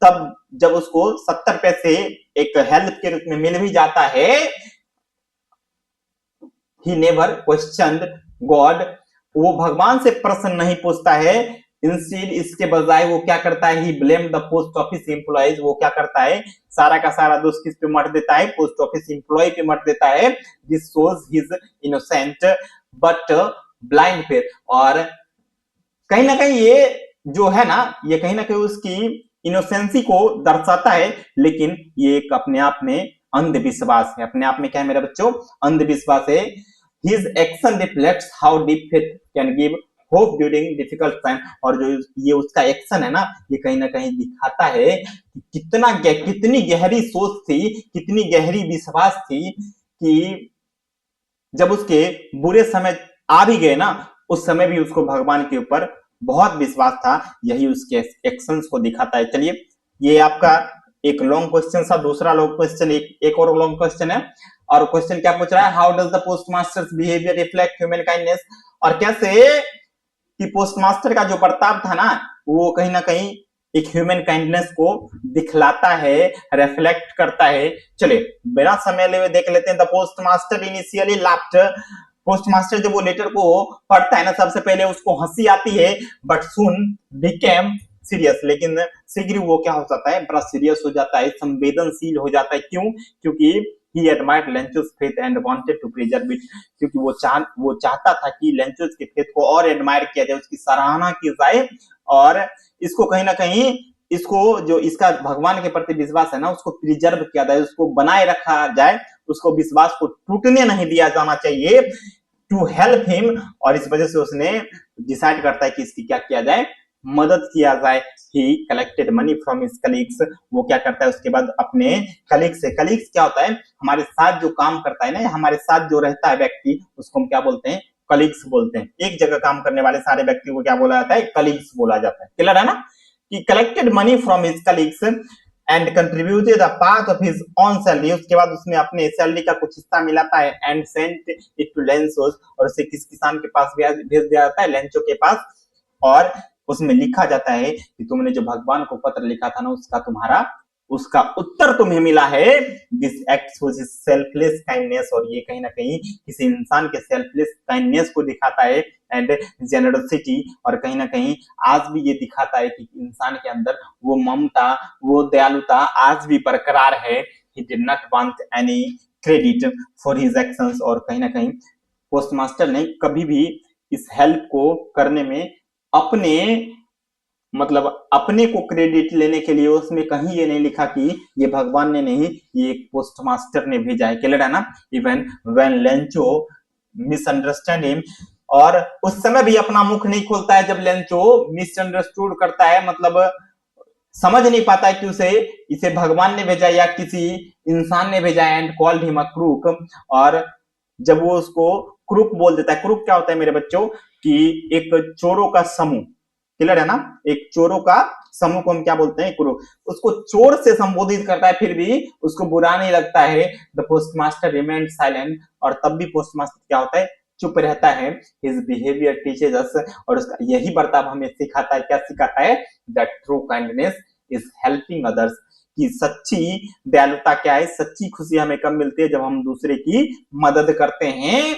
तब जब उसको 70 पैसे एक हेल्प के रूप में मिल भी जाता है, he never questioned God, वो भगवान से प्रश्न नहीं पूछता है, इंस्टेड इसके बजाय वो क्या करता है, he blamed the post office employees, वो क्या करता है सारा का सारा दोष किस पे मत देता है, पोस्ट ऑफिस एम्प्लॉय पे मत देता है। This shows his innocent but blind faith, और कहीं ना कहीं ये जो है ना ये कहीं ना कहीं उसकी इनोसेंसी को दर्शाता है, लेकिन ये एक अपने आप में अंधविश्वास है, अपने आप में क्या है मेरे बच्चों, अंधविश्वास है। His action reflects how deep faith can give hope during difficult time, और जो ये उसका एक्शन है ना ये कहीं ना कहीं दिखाता है कि कितनी गहरी सोच थी, कितनी गहरी विश्वास थी, कि जब उसके बुरे समय आ भी गए ना उस समय भी उसको भगवान के ऊपर बहुत विश्वास था, यही उसके एक्शंस को दिखाता है। चलिए ये आपका एक लॉन्ग क्वेश्चन था, दूसरा लॉन्ग क्वेश्चन एक और लॉन्ग क्वेश्चन है, और क्वेश्चन क्या पूछ रहा है, how does the postmaster's behaviour reflect human kindness, और कैसे कि पोस्टमास्टर का जो बर्ताव था ना वो कहीं ना कहीं एक ह्यूमन काइंडनेस को दिखलाता है, रिफ्लेक्ट करता है। चलिए बिना समय लिए देख लेते हैं। The postmaster initially laughed, postmaster जब वो लेटर को पढ़ता है ना सबसे पहले उसको हंसी आती है, बट सून बिकेम सीरियस, लेकिन शीघ्र वो क्या हो जाता है, बड़ा सीरियस हो जाता है, संवेदनशील हो जाता है। क्यों? क्योंकि he admired Lencho's faith and wanted to preserve it, क्योंकि वो चाहता था कि लेंचोस के फेथ को और एडमायर किया जाए, उसकी सराहना की जाए, और इसको कहीं ना कहीं इसको जो इसका भगवान के प्रति विश्वास है ना उसको प्रिजर्व किया जाए, उसको बनाए रखा जाए, उसको विश्वास को टूटने नहीं दिया जाना चाहिए, टू हेल्प हिम, और इस वजह से उसने डिसाइड करता है कि इसकी क्या किया जाए, मदद किया जाए। ही collected money from his colleagues, वो क्या करता है उसके बाद अपने कलीग से, कलीग्स क्या होता है, हमारे साथ जो काम करता है ना, हमारे साथ जो रहता है व्यक्ति उसको हम क्या बोलते हैं, कलीग्स बोलते हैं। एक जगह काम करने वाले सारे व्यक्ति को क्या बोला जाता है, कलीग्स बोला जाता है। क्लियर है ना, कि collected money from his colleagues and contributed a part of his own salary, उसके बाद उसने अपने सैलरी का कुछ हिस्सा मिलाता है, एंड सेंट इट टू लेंचोस, और उसे किस किसान के पास भेज दिया जाता है, लेंचो के पास, और उसमें लिखा जाता है कि तुमने जो भगवान को पत्र लिखा था ना उसका उत्तर तुम्हें मिला है। This act shows his selfless kindness, और ये कहीं ना कहीं किसी इंसान के सेल्फलेस काइंडनेस को दिखाता है, एंड जेनरोसिटी, और कहीं ना कहीं आज भी ये दिखाता है कि इंसान के अंदर वो ममता, वो दयालुता आज भी बरकरार है। He did not want any credit for his actions, और कहीं ना कहीं पोस्टमास्टर ने कभी भी इस हेल्प को करने में अपने मतलब अपने को क्रेडिट लेने के लिए उसमें कहीं ये नहीं लिखा कि ये भगवान ने नहीं, ये एक पोस्ट मास्टर ने भेजा है। क्लियर है ना? Even when Lencho misunderstand him, और उस समय भी अपना मुख नहीं खोलता है जब लेंचो मिसअंडरस्टूड करता है, मतलब समझ नहीं पाता है कि इसे भगवान ने भेजा या किसी इंसान ने भेजा है, and called him a crook, और जब वो उसको क्रूक बोल देता है। क्रूक क्या होता है मेरे बच्चों? कि एक चोरों का समूह। क्लियर है ना? एक चोरों का समूह को हम क्या बोलते हैं? क्रूक। उसको चोर से संबोधित करता है, फिर भी उसको बुरा नहीं लगता है। द पोस्टमास्टर रिमेन्ड साइलेंट, और तब भी पोस्टमास्टर क्या होता है? चुप रहता है। हिज बिहेवियर टीचेस अस, और उसका यही बर्ताव हमें सिखाता है। क्या सिखाता है? That true kindness is helping others, कि सच्ची दयालुता क्या है? सच्ची खुशी हमें कब मिलती है? जब हम दूसरे की मदद करते हैं।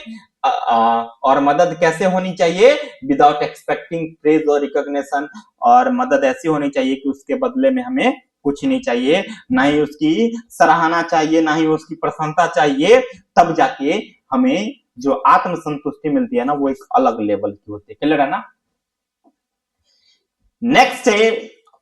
और मदद कैसे होनी चाहिए? विदाउट एक्सपेक्टिंग प्रेज और रिकॉग्निशन, और मदद ऐसी होनी चाहिए कि उसके बदले में हमें कुछ नहीं चाहिए, ना ही उसकी सराहना चाहिए, ना ही उसकी प्रशंसा चाहिए। तब जाके हमें जो आत्म संतुष्टि मिलती है ना, वो एक अलग लेवल की होती है। क्लियर है ना? नेक्स्ट है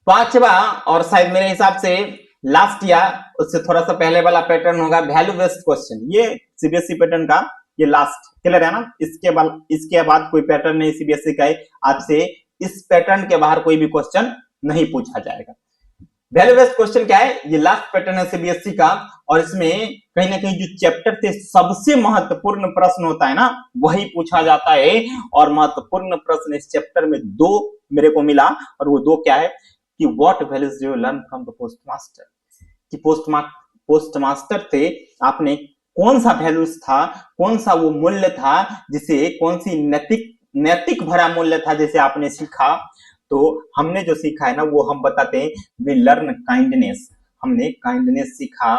पांचवा, और शायद मेरे हिसाब से लास्ट या उससे थोड़ा सा पहले वाला पैटर्न होगा, वैल्यू बेस्ड क्वेश्चन। ये सीबीएसई पैटर्न का ये लास्ट। क्लियर है ना? इसके बाद कोई पैटर्न नहीं सीबीएसई का है। आज से इस पैटर्न के बाहर कोई भी क्वेश्चन नहीं पूछा जाएगा। वैल्यू बेस्ड क्वेश्चन क्या है? ये लास्ट पैटर्न है सीबीएसई का, और इसमें कहीं ना कहीं जो चैप्टर से सबसे महत्वपूर्ण प्रश्न होता है ना, वही पूछा जाता है। और महत्वपूर्ण प्रश्न इस चैप्टर में दो मेरे को मिला, और वो दो क्या है? कि what values do you learn from the postmaster, कि पोस्टमास्टर से आपने कौन सा वैल्यूज था, कौन सा वो मूल्य था, जिसे कौन सी नैतिक भरा मूल्य था जिसे आपने सीखा। तो हमने जो सीखा है ना, वो हम बताते हैं। वी लर्न काइंडनेस, हमने काइंडनेस सीखा,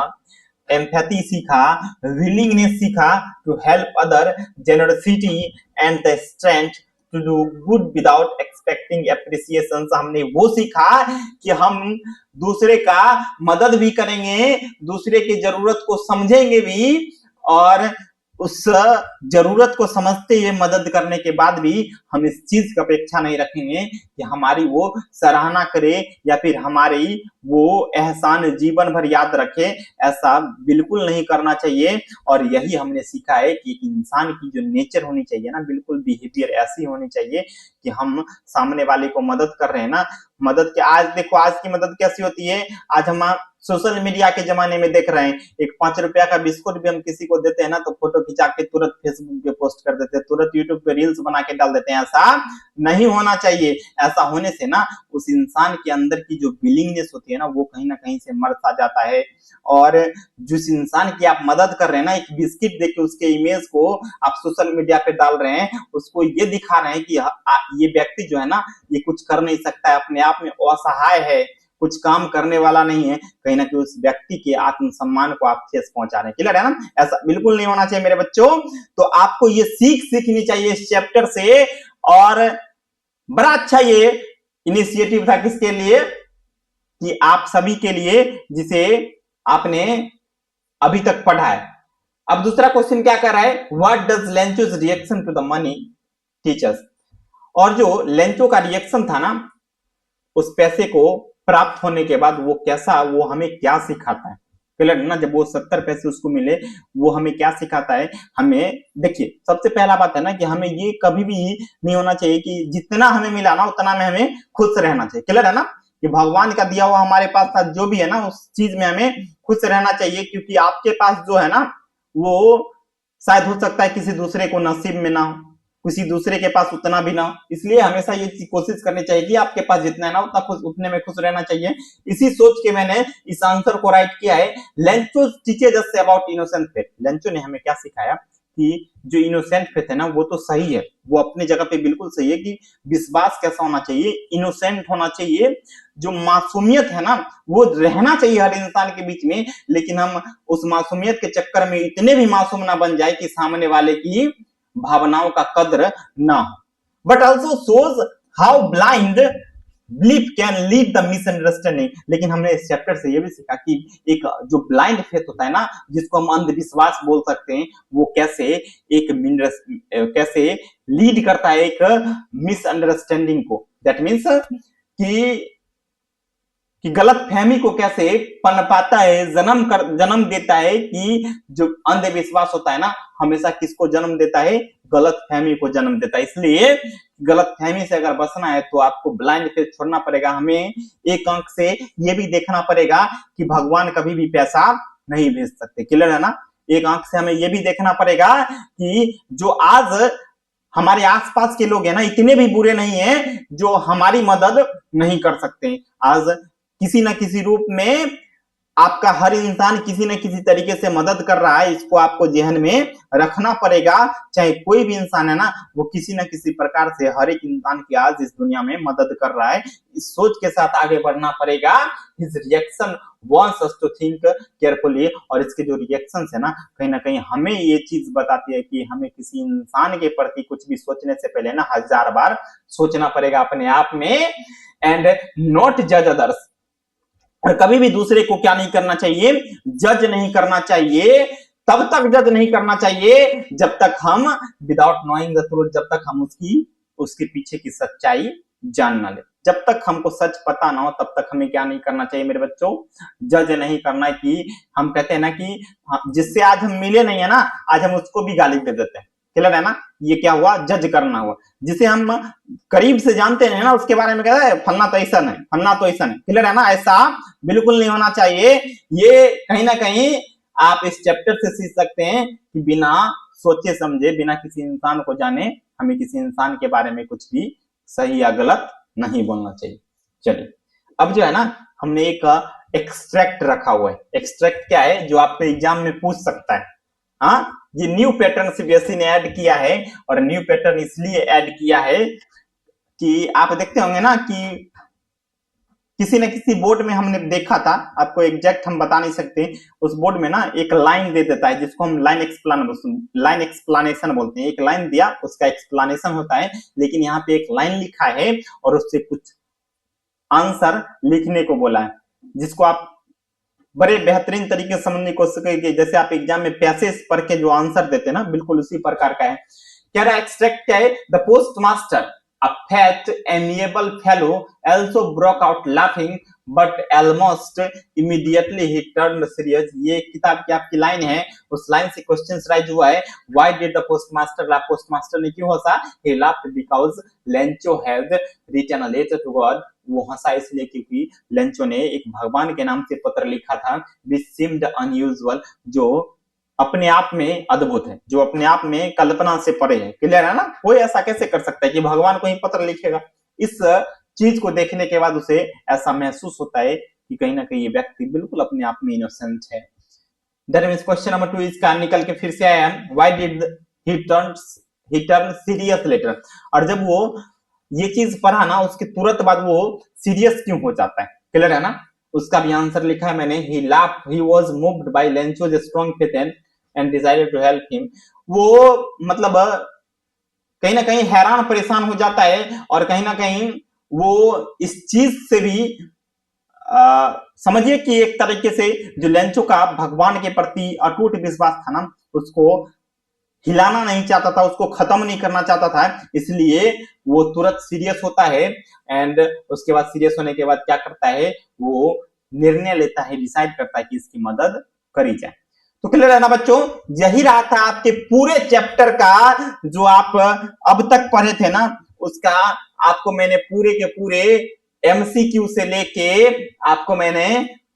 एम्पैथी सीखा, विलिंगनेस सीखा to help other, generosity and the strength to do good without expecting appreciation. हमने वो सीखा कि हम दूसरे का मदद भी करेंगे, दूसरे की जरूरत को समझेंगे भी, और उस जरूरत को समझते हुए मदद करने के बाद भी हम इस चीज की अपेक्षा नहीं रखेंगे कि हमारी वो सराहना करे या फिर हमारी वो एहसान जीवन भर याद रखे। ऐसा बिल्कुल नहीं करना चाहिए। और यही हमने सीखा है कि इंसान की जो नेचर होनी चाहिए ना, बिल्कुल बिहेवियर ऐसी होनी चाहिए कि हम सामने वाले को मदद कर रहे हैं ना, मदद के आज देखो आज की मदद कैसी होती है। आज हम सोशल मीडिया के जमाने में देख रहे हैं, एक 5 रुपया का बिस्कुट भी हम किसी को देते हैं ना, तो फोटो खिंचा के तुरंत फेसबुक पे पोस्ट कर देते हैं, तुरंत यूट्यूब पे रील्स बना के डाल देते हैं। ऐसा नहीं होना चाहिए। ऐसा होने से ना उस इंसान के अंदर की जो विलिंगनेस होती है ना, वो कहीं ना कहीं से मर सा जाता है। और जिस इंसान की आप मदद कर रहे हैं ना, एक बिस्किट देके उसके इमेज को आप सोशल मीडिया पे डाल रहे हैं, उसको ये दिखा रहे हैं कि ये व्यक्ति जो है ना, ये कुछ कर नहीं सकता है, अपने आप में असहाय है, कुछ काम करने वाला नहीं है, कहीं ना कहीं उस व्यक्ति के आत्मसम्मान को आप ठेस पहुंचा रहे हैं। क्लियर है ना? ऐसा बिल्कुल नहीं होना चाहिए मेरे बच्चों। तो आपको ये सीखनी चाहिए इस चैप्टर से। और बड़ा अच्छा ये इनिशिएटिव था किसके लिए? कि आप सभी के लिए, जिसे आपने अभी तक पढ़ा है। अब दूसरा क्वेश्चन क्या कर रहा है? What does Lencho's reaction to the money teachers. और जो लेंचो का रिएक्शन था ना, उस पैसे को प्राप्त होने के बाद वो कैसा, वो हमें क्या सिखाता है? क्लियर ना? जब वो 70 पैसे उसको मिले, वो हमें क्या सिखाता है? हमें देखिए, सबसे पहला बात है ना कि हमें ये कभी भी नहीं होना चाहिए कि जितना हमें मिला ना उतना में हमें खुश रहना चाहिए। क्लियर है ना? कि भगवान का दिया हुआ हमारे पास था जो भी है ना, उस चीज में हमें खुश रहना चाहिए। क्योंकि आपके पास जो है ना, वो शायद हो सकता है किसी दूसरे को नसीब में ना हो, किसी दूसरे के पास उतना भी ना हो। इसलिए हमेशा ये कोशिश करनी चाहिए कि आपके पास जितना है ना उतने में खुश रहना चाहिए। इसी सोच के मैंने इस आंसर को राइट किया है। Lencho teaches us about innocent faith. Lencho ने हमें क्या सिखाया कि जो इनोसेंट फेथ है ना, वो तो सही है, वो अपनी जगह पे बिल्कुल सही है कि विश्वास कैसा होना चाहिए? इनोसेंट होना चाहिए। जो मासूमियत है ना, वो रहना चाहिए हर इंसान के बीच में। लेकिन हम उस मासूमियत के चक्कर में इतने भी मासूम ना बन जाए कि सामने वाले की भावनाओं का कद्र ना हो। But also shows how blind belief can lead the misunderstanding. लेकिन हमने इस चैप्टर से ये भी सीखा कि एक जो ब्लाइंड फेथ होता है ना, जिसको हम अंधविश्वास बोल सकते हैं, वो कैसे लीड करता है एक मिसअंडरस्टैंडिंग को। दैट मीन्स कि कि गलत फहमी को कैसे पनपाता है, जन्म देता है, कि जो अंधविश्वास होता है ना हमेशा किसको जन्म देता है, गलत फहमी को जन्म देता है। इसलिए गलत फहमी से अगर बचना है तो आपको ब्लाइंड फेथ छोड़ना पड़ेगा। हमें एक अंक से ये भी देखना पड़ेगा कि भगवान कभी भी पैसा नहीं भेज सकते। क्लियर है ना? एक आंख से हमें यह भी देखना पड़ेगा कि जो आज हमारे आसपास के लोग हैं ना इतने भी बुरे नहीं है जो हमारी मदद नहीं कर सकते। आज किसी न किसी रूप में आपका हर इंसान किसी न किसी तरीके से मदद कर रहा है, इसको आपको जहन में रखना पड़ेगा। चाहे कोई भी इंसान है ना वो किसी न किसी प्रकार से हर एक इंसान की आज इस दुनिया में मदद कर रहा है। इस सोच के साथ आगे बढ़ना पड़ेगा। His reaction wants us to think carefully, और इसके जो रिएक्शंस है ना कहीं हमें ये चीज बताती है कि हमें किसी इंसान के प्रति कुछ भी सोचने से पहले ना 1000 बार सोचना पड़ेगा अपने आप में। एंड नॉट जज अदर्स, और कभी भी दूसरे को क्या नहीं करना चाहिए, जज नहीं करना चाहिए। तब तक जज नहीं करना चाहिए जब तक हम विदाउट नोइंग द ट्रूथ, जब तक हम उसके पीछे की सच्चाई जान ना ले। जब तक हमको सच पता ना हो तब तक हमें क्या नहीं करना चाहिए मेरे बच्चों, जज नहीं करना है। कि हम कहते हैं ना कि जिससे आज हम मिले नहीं है ना आज हम उसको भी गाली दे देते हैं। क्लियर है ना? ये क्या हुआ, जज करना हुआ। जिसे हम करीब से जानते हैं ना उसके बारे में कहते हैं फलना तो ऐसा नहीं, फलना तो ऐसा नहीं। क्लियर है ना? ऐसा बिल्कुल नहीं होना चाहिए। ये कहीं ना कहीं आप इस चैप्टर से सीख सकते हैं कि बिना सोचे समझे, बिना किसी इंसान को जाने हमें किसी इंसान के बारे में कुछ भी सही या गलत नहीं बोलना चाहिए। चलिए अब जो है ना हमने एक एक्सट्रैक्ट रखा हुआ है। एक्सट्रैक्ट क्या है जो आपको एग्जाम में पूछ सकता है। हाँ, ये न्यू पैटर्न सीबीएसई ने ऐड किया है, और न्यू पैटर्न इसलिए ऐड किया है कि आप देखते होंगे ना कि किसी न किसी बोर्ड में हमने देखा था, आपको एग्जैक्ट हम बता नहीं सकते, उस बोर्ड में ना एक लाइन दे देता है जिसको हम लाइन एक्सप्लेनेशन बोलते हैं। एक लाइन दिया उसका एक्सप्लेनेशन होता है, लेकिन यहाँ पे एक लाइन लिखा है और उससे कुछ आंसर लिखने को बोला है, जिसको आप बड़े बेहतरीन तरीके से समझने की कोशिश करिए। जैसे आप एग्जाम में पैसेज पढ़ के जो आंसर देते हैं ना बिल्कुल उसी प्रकार का है। क्या रहा एक्सट्रैक्ट क्या है, the post master a fat amiable fellow also broke out laughing but almost immediately he turned serious। ये किताब की आपकी लाइन है, उस लाइन से क्वेश्चन राइज हुआ है, why did the postmaster laugh? Postmaster ने क्यों हंसा? he laughed because Lencho had written a letter to God। वो हंसा इसलिए क्योंकि लेंचो ने एक भगवान के नाम से पत्र लिखा था, which seemed unusual, जो अपने आप में अद्भुत है, जो अपने आप में कल्पना से परे है। क्लियर है ना? कोई ऐसा कैसे कर सकता है कि भगवान को ही पत्र लिखेगा? इस चीज को देखने के बाद उसे ऐसा महसूस होता है कि कहीं ना कहीं ये व्यक्ति बिल्कुल अपने आप में इनोसेंट है। दैट मींस क्वेश्चन नंबर 2 इसका निकल के फिर से आया, why did he turn serious letter. और जब वो ये चीज पढ़ा ना उसके तुरंत बाद वो सीरियस क्यों हो जाता है? क्लियर है ना? उसका भी आंसर लिखा है मैंने, he laughed, he was moved by Lencho's strong faith and decided to help him। वो मतलब कहीं ना कहीं हैरान परेशान हो जाता है, और कहीं ना कहीं वो इस चीज से भी समझिए कि एक तरीके से जो लेंचो का भगवान के प्रति अटूट विश्वास था ना उसको हिलाना नहीं चाहता था, उसको खत्म नहीं करना चाहता था, इसलिए वो तुरंत सीरियस होता है। एंड उसके बाद सीरियस होने के बाद क्या करता है, वो निर्णय लेता है, डिसाइड करता है कि इसकी मदद करी जाए। तो क्लियर है ना बच्चों? यही रहा था आपके पूरे चैप्टर का जो आप अब तक पढ़े थे ना, उसका आपको मैंने पूरे के पूरे एमसीक्यू से लेके आपको मैंने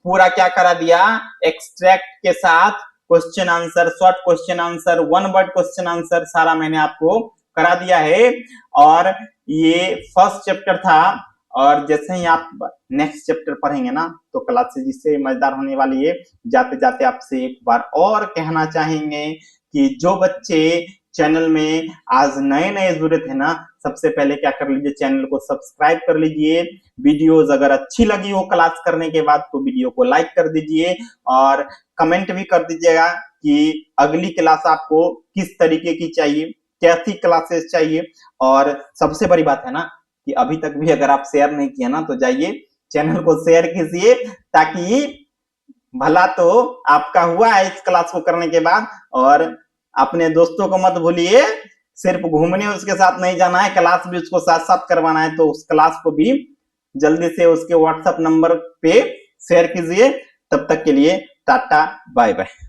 पूरा क्या करा दिया, एक्सट्रैक्ट के साथ question answer, short question answer, one word question answer सारा मैंने आपको करा दिया है। और ये फर्स्ट चैप्टर था, और जैसे ही आप नेक्स्ट चैप्टर पढ़ेंगे ना तो क्लासेस जिससे मजेदार होने वाली है। जाते जाते आपसे एक बार और कहना चाहेंगे कि जो बच्चे चैनल में आज नए नए जुड़े थे ना, सबसे पहले क्या कर लीजिए, चैनल को सब्सक्राइब कर लीजिए। वीडियोस अगर अच्छी लगी हो क्लास करने के बाद तो वीडियो को लाइक कर दीजिए, और कमेंट भी कर दीजिएगा कि अगली क्लास आपको किस तरीके की चाहिए, कैसी क्लासेस चाहिए। और सबसे बड़ी बात है ना कि अभी तक भी अगर आप शेयर नहीं किया ना तो जाइए चैनल को शेयर कीजिए, ताकि भला तो आपका हुआ है इस क्लास को करने के बाद। और अपने दोस्तों को मत भूलिए, सिर्फ घूमने उसके साथ नहीं जाना है, क्लास भी उसको साथ साथ करवाना है, तो उस क्लास को भी जल्दी से उसके व्हाट्सएप नंबर पे शेयर कीजिए। तब तक के लिए टाटा बाय बाय।